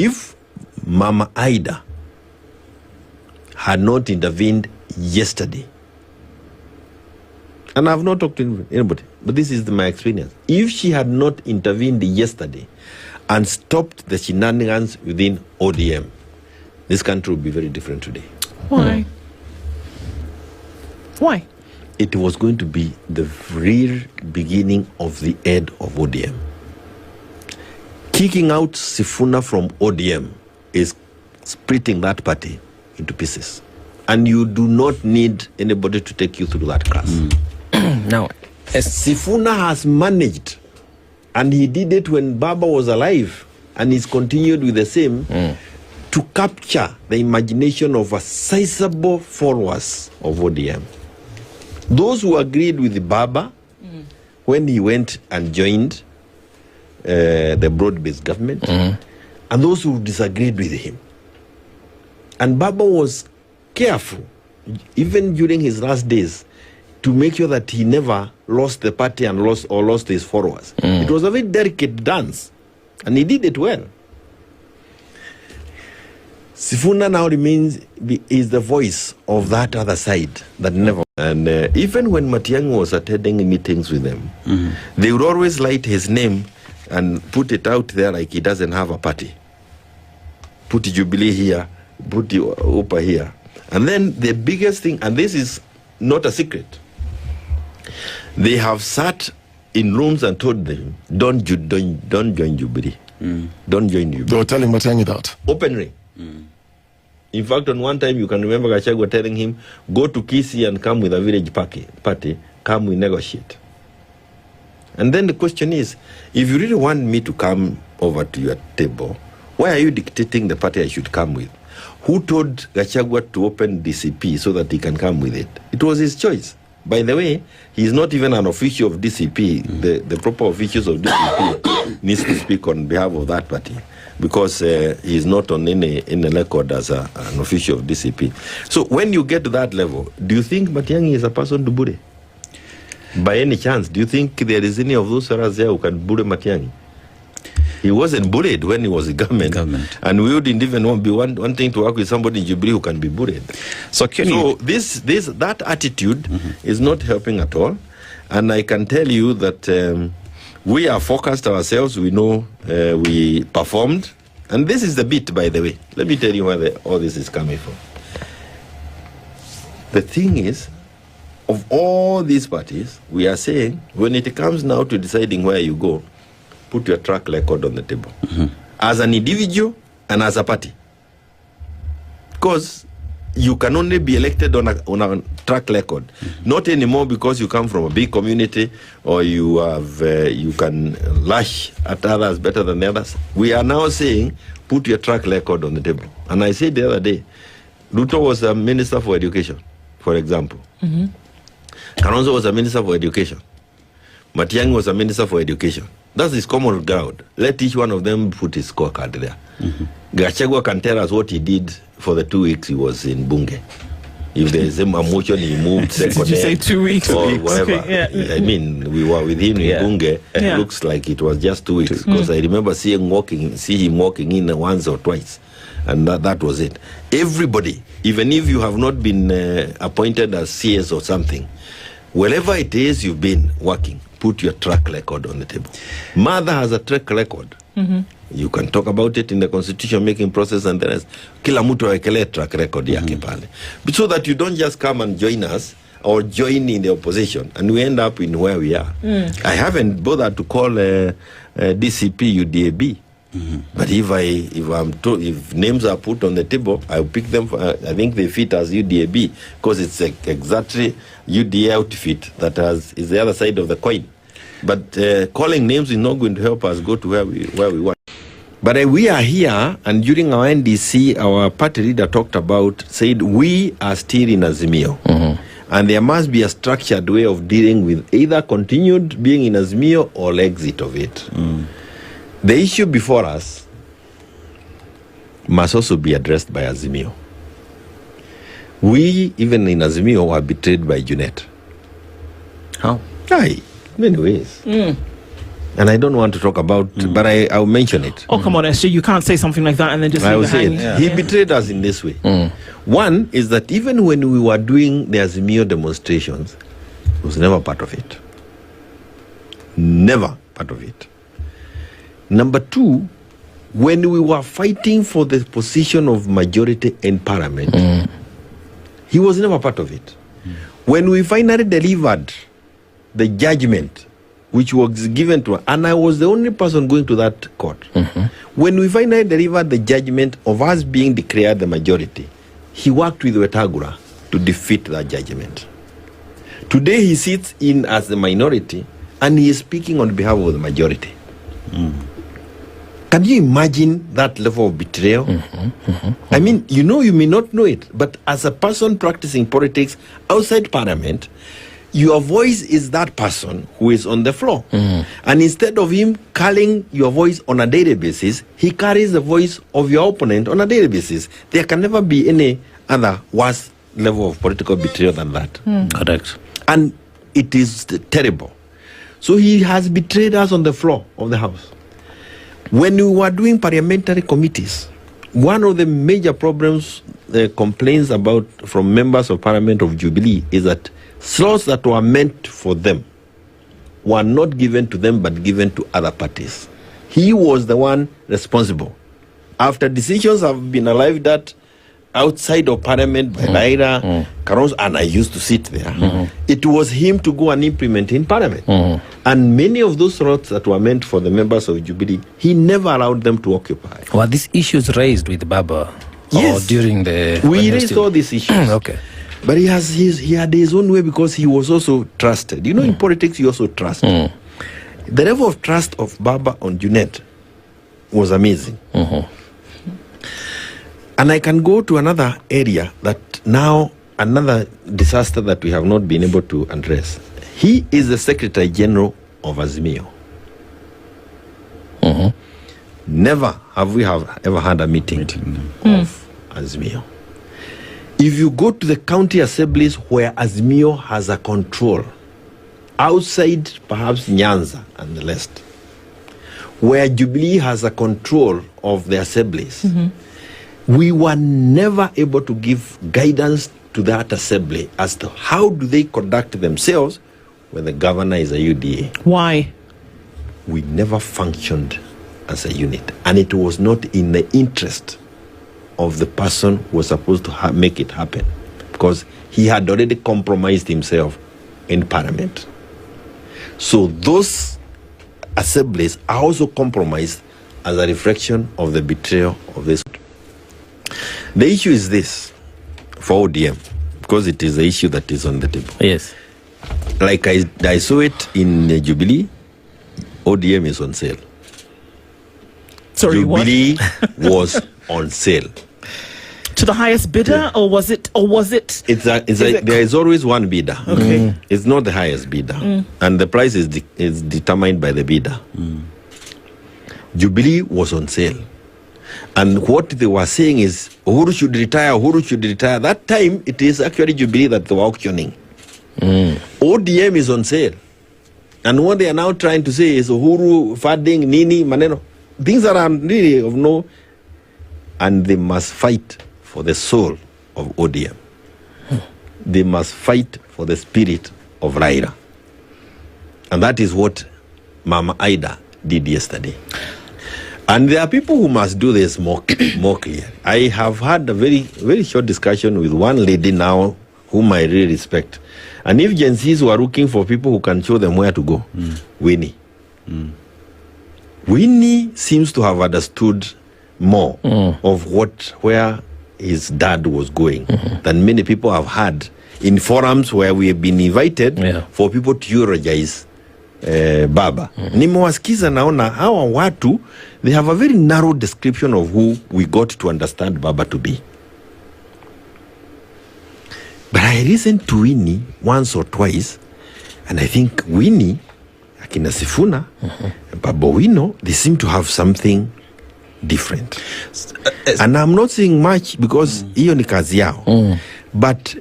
If Mama Ida had not intervened yesterday, and I've not talked to anybody, but this is my experience. If she had not intervened yesterday and stopped the shenanigans within ODM, this country would be very different today. Why? Why? It was going to be the real beginning of the end of ODM. Kicking out Sifuna from ODM is splitting that party into pieces. And you do not need anybody to take you through that class. Now, Sifuna has managed, and he did it when Baba was alive, and he's continued with the same, to capture the imagination of a sizable followers of ODM. Those who agreed with Baba when he went and joined the broad-based government, and those who disagreed with him. And Baba was careful, even during his last days, to make sure that he never lost the party and lost his followers. It was a very delicate dance, and he did it well. Sifuna now is the voice of that other side that never. And even when Matiang'i was attending meetings with them, they would always light his name and put it out there like he doesn't have a party. Put Jubilee here, put Upa here. And then the biggest thing, and this is not a secret, they have sat in rooms and told them, don't join Jubilee. Don't join Jubilee. They were telling Matiang'i that. Openly. In fact, on one time, you can remember Gachagua telling him, go to Kisii and come with a village party, come we negotiate. And then the question is, if you really want me to come over to your table, why are you dictating the party I should come with? Who told Gachagua to open DCP so that he can come with it? It was his choice. By the way, he's not even an official of DCP. The proper officials of DCP needs to speak on behalf of that party, because he's not on any record as an official of DCP. So when you get to that level, do you think Matiang'i is a person to bully? By any chance, do you think there is any of those fellas there who can bully Matiang'i? He wasn't bullied when he was in government. And we wouldn't even be wanting to work with somebody in Jubilee who can be bullied. So that attitude is not helping at all. And I can tell you that we are focused ourselves. We know we performed. And this is the bit, by the way. Let me tell you where all this is coming from. The thing is, of all these parties, we are saying, when it comes now to deciding where you go, put your track record on the table. As an individual and as a party. Because you can only be elected on a track record. Not anymore because you come from a big community or you can lash at others better than the others. We are now saying, put your track record on the table. And I said the other day, Ruto was a minister for education, for example. Kalonzo was a minister for education. Matiang'i was a minister for education. That's his common ground. Let each one of them put his scorecard there. Gachagua can tell us what he did for the 2 weeks he was in Bunge. If there is a motion, he moved second. Did you say 2 weeks? Or whatever. Okay, I mean, we were with him in Bunge. It looks like it was just 2 weeks. Because I remember see him walking in once or twice. And that was it. Everybody, even if you have not been appointed as CS or something, wherever it is you've been working, put your track record on the table. Mother has a track record. You can talk about it in the constitution making process and the rest. Kila mtu awekele track record yake pale. So that you don't just come and join us or join in the opposition and we end up in where we are. I haven't bothered to call DCP UDAB. But if names are put on the table, I'll pick them. I think they fit as UDAB because it's exactly UDA outfit that is the other side of the coin. But calling names is not going to help us go to where we want. But we are here, and during our NDC, our party leader said we are still in Azimio. And there must be a structured way of dealing with either continued being in Azimio or exit of it. The issue before us must also be addressed by Azimio. We, even in Azimio, were betrayed by Junet. How? Aye, many ways. And I don't want to talk about, but I'll mention it. Oh, come on, SJ, you can't say something like that and then just I will leave it say hanging. it. Yeah. He betrayed us in this way. One is that even when we were doing the Azimio demonstrations, he was never part of it. Never part of it. Number two, when we were fighting for the position of majority in parliament, he was never part of it. When we finally delivered the judgment, which was given to us, and I was the only person going to that court. When we finally delivered the judgment of us being declared the majority, he worked with Wetangula to defeat that judgment. Today he sits in as the minority, and he is speaking on behalf of the majority. Can you imagine that level of betrayal? I mean, you may not know it, but as a person practicing politics outside parliament, your voice is that person who is on the floor. And instead of him carrying your voice on a daily basis, he carries the voice of your opponent on a daily basis. There can never be any other worse level of political betrayal than that. Correct. And it is terrible. So he has betrayed us on the floor of the House. When we were doing parliamentary committees, one of the major problems, complaints about from members of parliament of Jubilee is that slots that were meant for them were not given to them but given to other parties. He was the one responsible. After decisions have been arrived at outside of parliament by Raila, Kalonzo, and I used to sit there, it was him to go and implement in parliament. And many of those slots that were meant for the members of Jubilee, he never allowed them to occupy. Were these issues raised with Baba? Yes. Or during the... We raised all these issues. Okay. But he had his own way because he was also trusted. You know, in politics, you also trust. The level of trust of Baba on Junet was amazing. And I can go to another area that now, another disaster that we have not been able to address. He is the Secretary General of Azimio. Never have we ever had a meeting of Azimio. If you go to the county assemblies where Azimio has a control, outside perhaps Nyanza and the rest, where Jubilee has a control of the assemblies, we were never able to give guidance to that assembly as to how do they conduct themselves when the governor is a UDA. Why? We never functioned as a unit, and it was not in the interest of the person who was supposed to make it happen, because he had already compromised himself in parliament. So those assemblies are also compromised as a reflection of the betrayal of this. The issue is this for ODM, because it is the issue that is on the table. Yes. Like I saw it in Jubilee, ODM is on sale. Sorry, Jubilee was on sale. To the highest bidder, or was it? There is always one bidder. Okay. It's not the highest bidder, and the price is determined by the bidder. Jubilee was on sale, and what they were saying is Uhuru should retire. Uhuru should retire. That time it is actually Jubilee that they were auctioning. ODM is on sale, and what they are now trying to say is Uhuru funding Nini Maneno, things that are really of no, and they must fight for the soul of ODM. They must fight for the spirit of Raila. And that is what Mama Aida did yesterday. And there are people who must do this more clear. I have had a very, very short discussion with one lady now whom I really respect. And if Gen Zs were looking for people who can show them where to go, Winnie. Winnie seems to have understood more of where his dad was going than many people have had in forums where we have been invited for people to eulogize Baba. Nimewasikiza naona hawa watu, they have a very narrow description of who we got to understand Baba to be. But I listened to Winnie once or twice, and I think Winnie, Akina Sifuna, Baba Wino, they seem to have something different. And I'm not saying much because hiyo ni kazi yao. But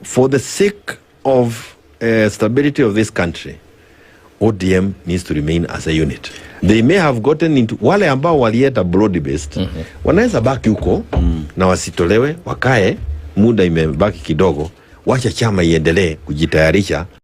for the sake of stability of this country, ODM needs to remain as a unit. They may have gotten into wale ambao walieta broad based wanaweza baki huko na wasitolewe, wakae muda imebaki kidogo, wacha chama iendelee kujitayarisha